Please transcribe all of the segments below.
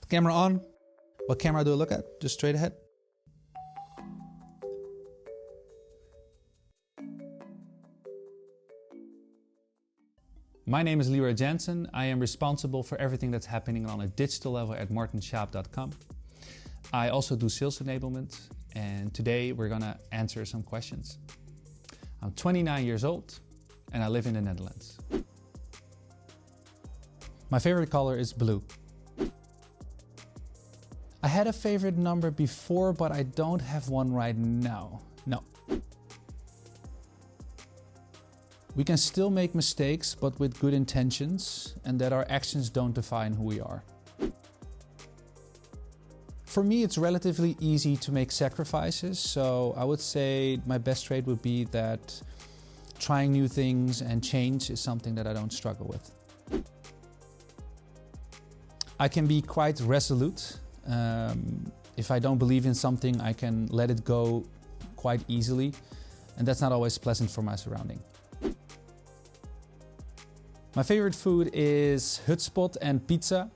Camera on. What camera do I look at? Just straight ahead. My name is Leroy Jansen. I am responsible for everything that's happening on a digital level at Martijnschaap.com. I also do sales enablement, and today we're gonna answer some questions. I'm 29 years old and I live in the Netherlands. My favorite color is blue. I had a favorite number before, but I don't have one right now. No. We can still make mistakes, but with good intentions, and that our actions don't define who we are. For me, it's relatively easy to make sacrifices, so I would say my best trait would be that trying new things and change is something that I don't struggle with. I can be quite resolute. If I don't believe in something, I can let it go quite easily, and that's not always pleasant for my surrounding. My favorite food is hutspot and pizza.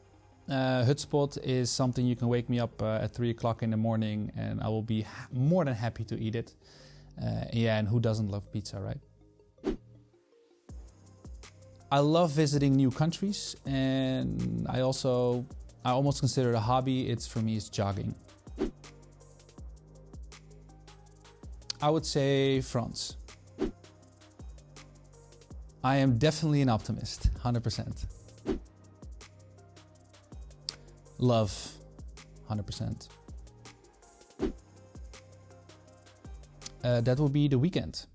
Hutspot is something you can wake me up at 3 o'clock in the morning and I will be more than happy to eat it. Yeah, and who doesn't love pizza, right? I love visiting new countries, and I almost consider it a hobby. For me, it's jogging. I would say France. I am definitely an optimist, 100%. Love, 100%. That would be the weekend.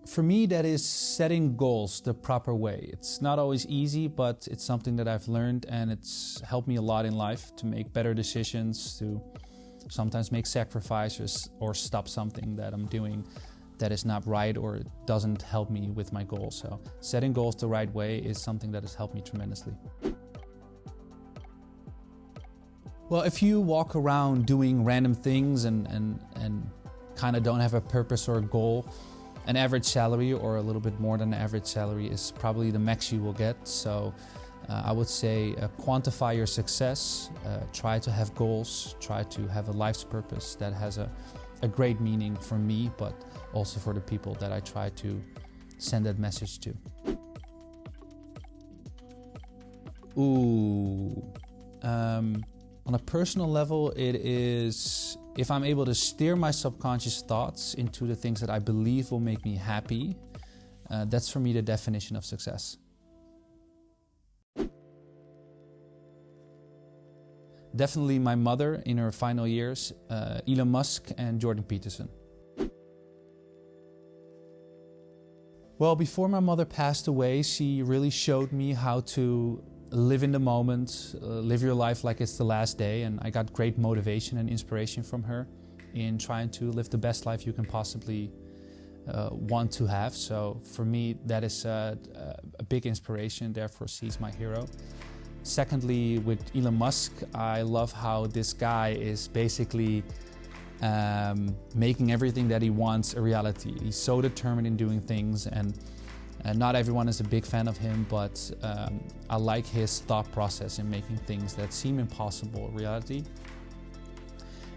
For me, that is setting goals the proper way. It's not always easy, but it's something that I've learned, and it's helped me a lot in life to make better decisions, to sometimes make sacrifices or stop something that I'm doing that is not right or doesn't help me with my goals. So setting goals the right way is something that has helped me tremendously. Well, if you walk around doing random things and kind of don't have a purpose or a goal, an average salary or a little bit more than an average salary is probably the max you will get. So I would say quantify your success, try to have goals, try to have a life's purpose that has a great meaning for me, but also for the people that I try to send that message to. On a personal level, it is if I'm able to steer my subconscious thoughts into the things that I believe will make me happy, that's for me the definition of success. Definitely my mother in her final years, Elon Musk and Jordan Peterson. Well, before my mother passed away, she really showed me how to live in the moment, live your life like it's the last day, and I got great motivation and inspiration from her in trying to live the best life you can possibly want to have. So for me, that is a big inspiration, therefore she's my hero. Secondly, with Elon Musk, I love how this guy is basically making everything that he wants a reality. He's so determined in doing things, and not everyone is a big fan of him, but I like his thought process in making things that seem impossible a reality.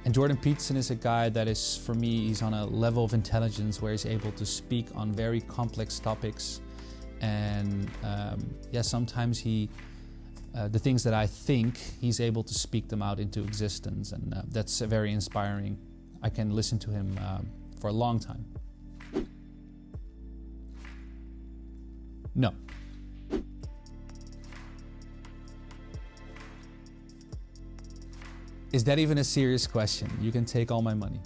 And Jordan Peterson is a guy that is, for me, he's on a level of intelligence where he's able to speak on very complex topics. And yeah, sometimes the things that I think, he's able to speak them out into existence, and that's very inspiring. I can listen to him for a long time. No. Is that even a serious question? You can take all my money.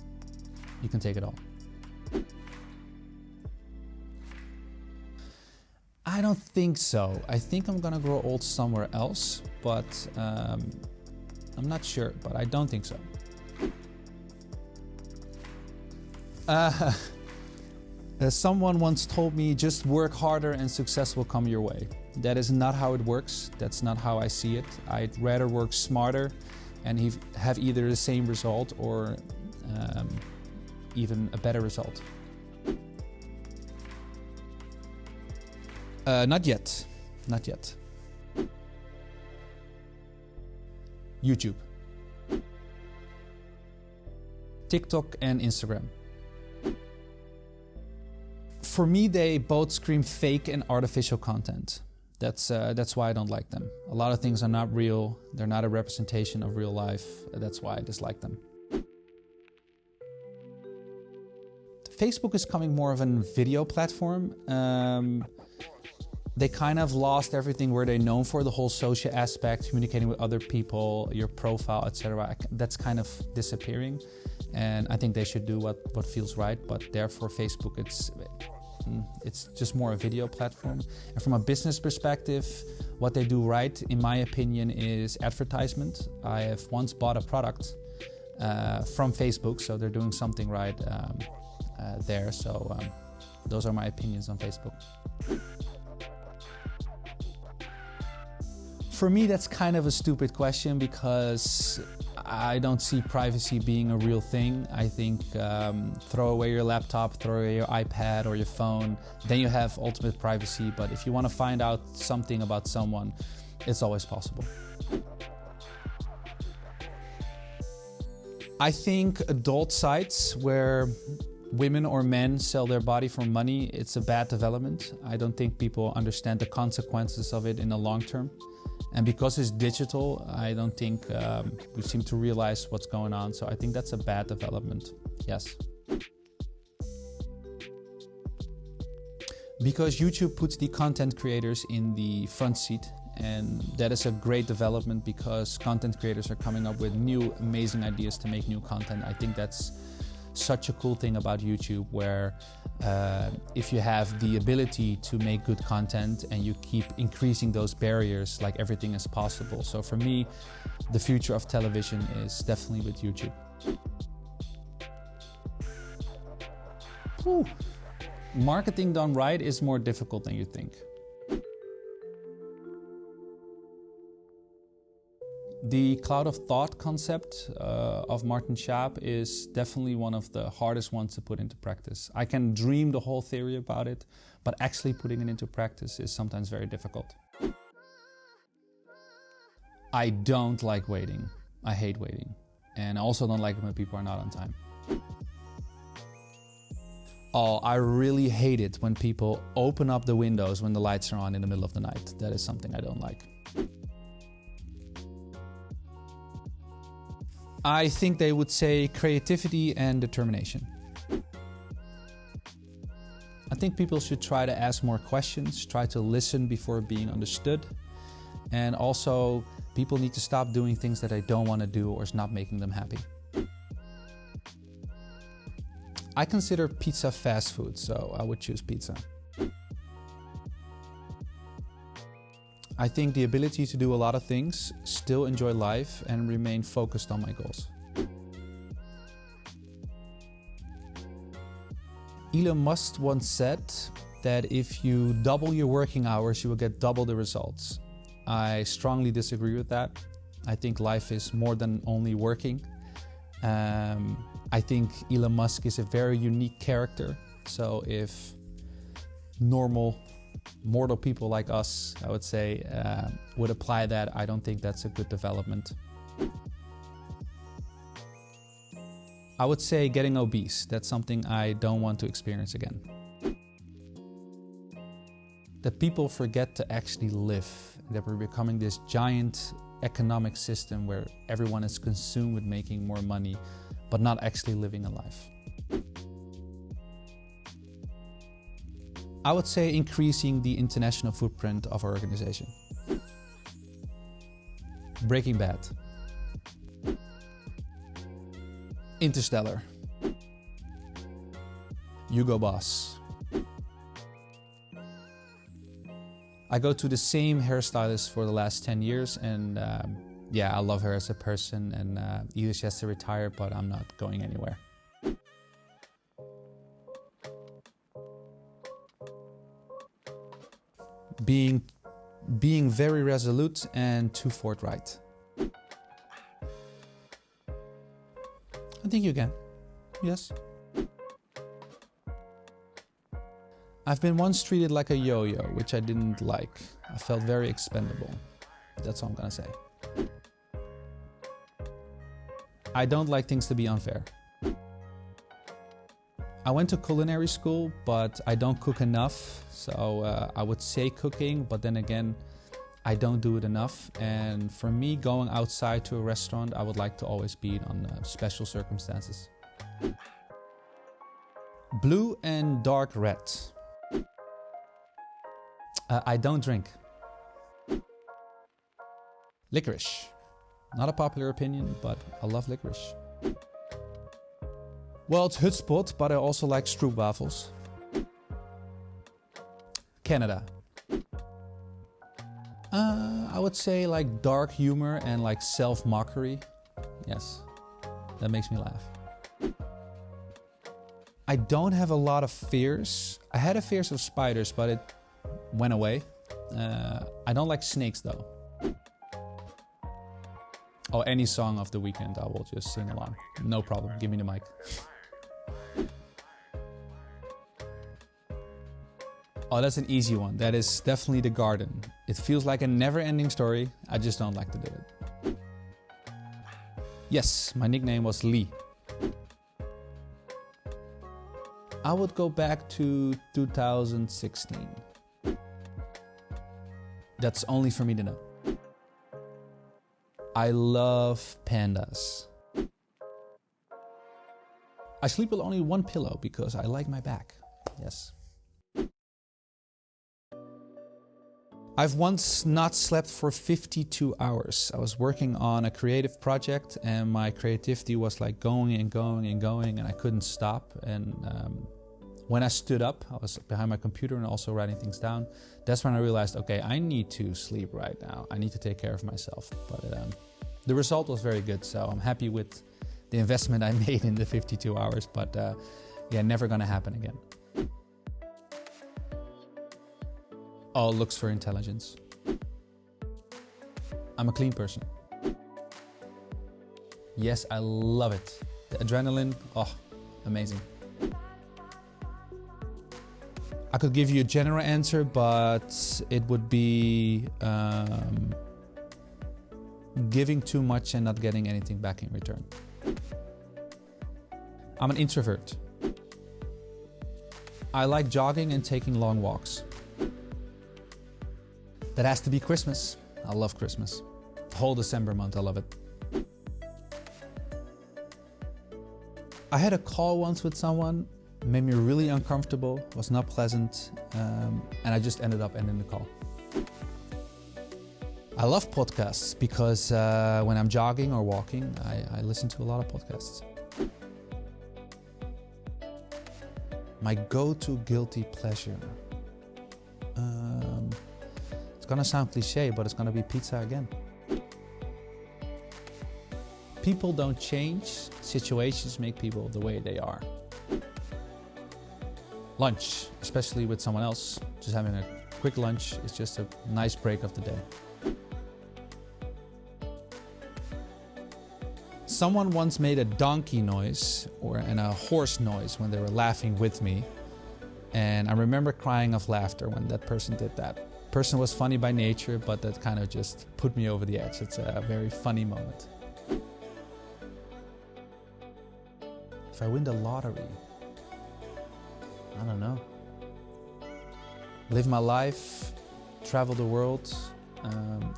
You can take it all. I don't think so. I think I'm gonna grow old somewhere else, but I'm not sure, but I don't think so. Someone once told me, just work harder and success will come your way. That is not how it works. That's not how I see it. I'd rather work smarter and have either the same result or even a better result. Not yet. Not yet. YouTube. TikTok and Instagram. For me, they both scream fake and artificial content. That's why I don't like them. A lot of things are not real. They're not a representation of real life. That's why I dislike them. Facebook is becoming more of a video platform. They kind of lost everything where they're known for, the whole social aspect, communicating with other people, your profile, etc. That's kind of disappearing. And I think they should do what feels right, but therefore Facebook, it's just more a video platform. And from a business perspective, what they do right, in my opinion, is advertisement. I have once bought a product from Facebook, so they're doing something right there. So those are my opinions on Facebook. For me, that's kind of a stupid question because I don't see privacy being a real thing. I think throw away your laptop, throw away your iPad or your phone, then you have ultimate privacy. But if you want to find out something about someone, it's always possible. I think adult sites where women or men sell their body for money, it's a bad development. I don't think people understand the consequences of it in the long term. And because it's digital, I don't think we seem to realize what's going on. So I think that's a bad development, yes. Because YouTube puts the content creators in the front seat. And that is a great development because content creators are coming up with new, amazing ideas to make new content. I think that's such a cool thing about YouTube, where if you have the ability to make good content and you keep increasing those barriers, like everything is possible. So for me, the future of television is definitely with YouTube. Whew. Marketing done right is more difficult than you think. The cloud of thought concept of Martijn Schaap is definitely one of the hardest ones to put into practice. I can dream the whole theory about it, but actually putting it into practice is sometimes very difficult. I don't like waiting. I hate waiting. And I also don't like it when people are not on time. Oh, I really hate it when people open up the windows when the lights are on in the middle of the night. That is something I don't like. I think they would say creativity and determination. I think people should try to ask more questions, try to listen before being understood. And also, people need to stop doing things that they don't want to do or is not making them happy. I consider pizza fast food, so I would choose pizza. I think the ability to do a lot of things, still enjoy life, and remain focused on my goals. Elon Musk once said that if you double your working hours, you will get double the results. I strongly disagree with that. I think life is more than only working. I think Elon Musk is a very unique character. So if mortal people like us, I would say, would apply that, I don't think that's a good development. I would say getting obese. That's something I don't want to experience again. That people forget to actually live, that we're becoming this giant economic system where everyone is consumed with making more money, but not actually living a life. I would say increasing the international footprint of our organization. Breaking Bad. Interstellar. Hugo Boss. I go to the same hairstylist for the last 10 years and yeah, I love her as a person, and either she has to retire, but I'm not going anywhere. Being very resolute and too forthright. I think you can. Yes. I've been once treated like a yo-yo, which I didn't like. I felt very expendable. That's all I'm gonna say. I don't like things to be unfair. I went to culinary school, but I don't cook enough. So I would say cooking, but then again, I don't do it enough. And for me, going outside to a restaurant, I would like to always be on special circumstances. Blue and dark red. I don't drink. Licorice. Not a popular opinion, but I love licorice. Well, it's hutspot, but I also like stroopwafels. Canada. I would say like dark humor and like self-mockery. Yes, that makes me laugh. I don't have a lot of fears. I had a fear of spiders, but it went away. I don't like snakes though. Oh, any song of the weekend, I will just sing along. No problem, give me the mic. Oh, that's an easy one. That is definitely the garden. It feels like a never-ending story. I just don't like to do it. Yes, my nickname was Lee. I would go back to 2016. That's only for me to know. I love pandas. I sleep with only one pillow because I like my back. Yes. I've once not slept for 52 hours. I was working on a creative project and my creativity was like going and going and going and I couldn't stop. And when I stood up, I was behind my computer and also writing things down. That's when I realized, okay, I need to sleep right now. I need to take care of myself. But the result was very good. So I'm happy with the investment I made in the 52 hours. But yeah, never gonna happen again. Oh, looks for intelligence. I'm a clean person. Yes, I love it. The adrenaline, oh, amazing. I could give you a general answer, but it would be giving too much and not getting anything back in return. I'm an introvert. I like jogging and taking long walks. That has to be Christmas. I love Christmas. The whole December month, I love it. I had a call once with someone, made me really uncomfortable, was not pleasant, and I just ended up ending the call. I love podcasts because when I'm jogging or walking, I listen to a lot of podcasts. My go-to guilty pleasure. It's gonna sound cliche, but it's gonna be pizza again. People don't change, situations make people the way they are. Lunch, especially with someone else, just having a quick lunch is just a nice break of the day. Someone once made a donkey noise and a horse noise when they were laughing with me. And I remember crying of laughter when that person did that. Person was funny by nature, but that kind of just put me over the edge. It's a very funny moment. If I win the lottery, I don't know. Live my life, travel the world,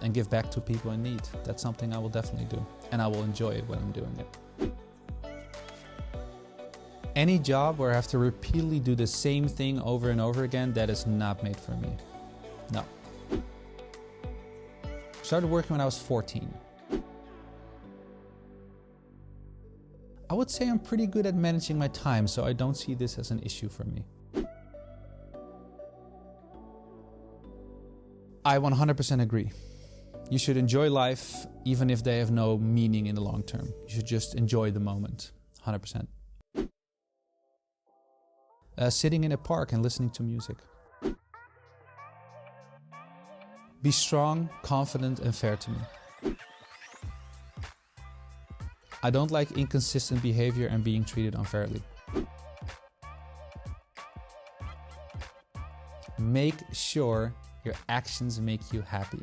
and give back to people in need. That's something I will definitely do, and I will enjoy it when I'm doing it. Any job where I have to repeatedly do the same thing over and over again, that is not made for me. No. Started working when I was 14. I would say I'm pretty good at managing my time, so I don't see this as an issue for me. I 100% agree. You should enjoy life, even if they have no meaning in the long term. You should just enjoy the moment, 100%. Sitting in a park and listening to music. Be strong, confident, and fair to me. I don't like inconsistent behavior and being treated unfairly. Make sure your actions make you happy.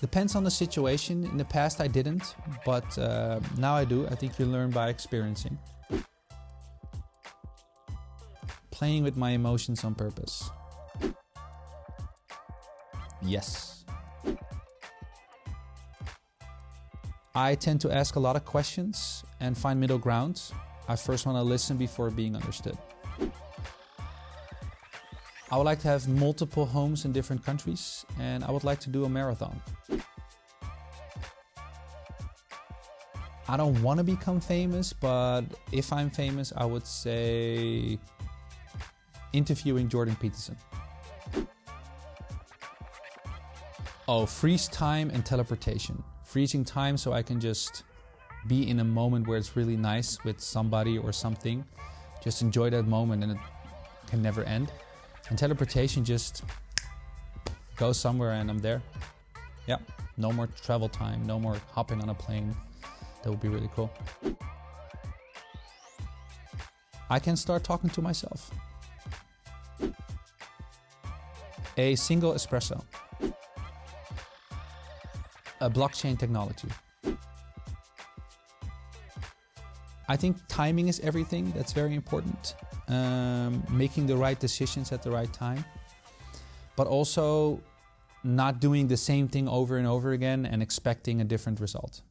Depends on the situation. In the past I didn't, but now I do. I think you learn by experiencing. Playing with my emotions on purpose. Yes. I tend to ask a lot of questions and find middle ground. I first want to listen before being understood. I would like to have multiple homes in different countries, and I would like to do a marathon. I don't want to become famous, but if I'm famous, I would say interviewing Jordan Peterson. Oh, freeze time and teleportation. Freezing time so I can just be in a moment where it's really nice with somebody or something. Just enjoy that moment and it can never end. And teleportation, just go somewhere and I'm there. Yeah, no more travel time, no more hopping on a plane. That would be really cool. I can start talking to myself. A single espresso. A blockchain technology. I think timing is everything. That's very important. Making the right decisions at the right time. But also not doing the same thing over and over again and expecting a different result.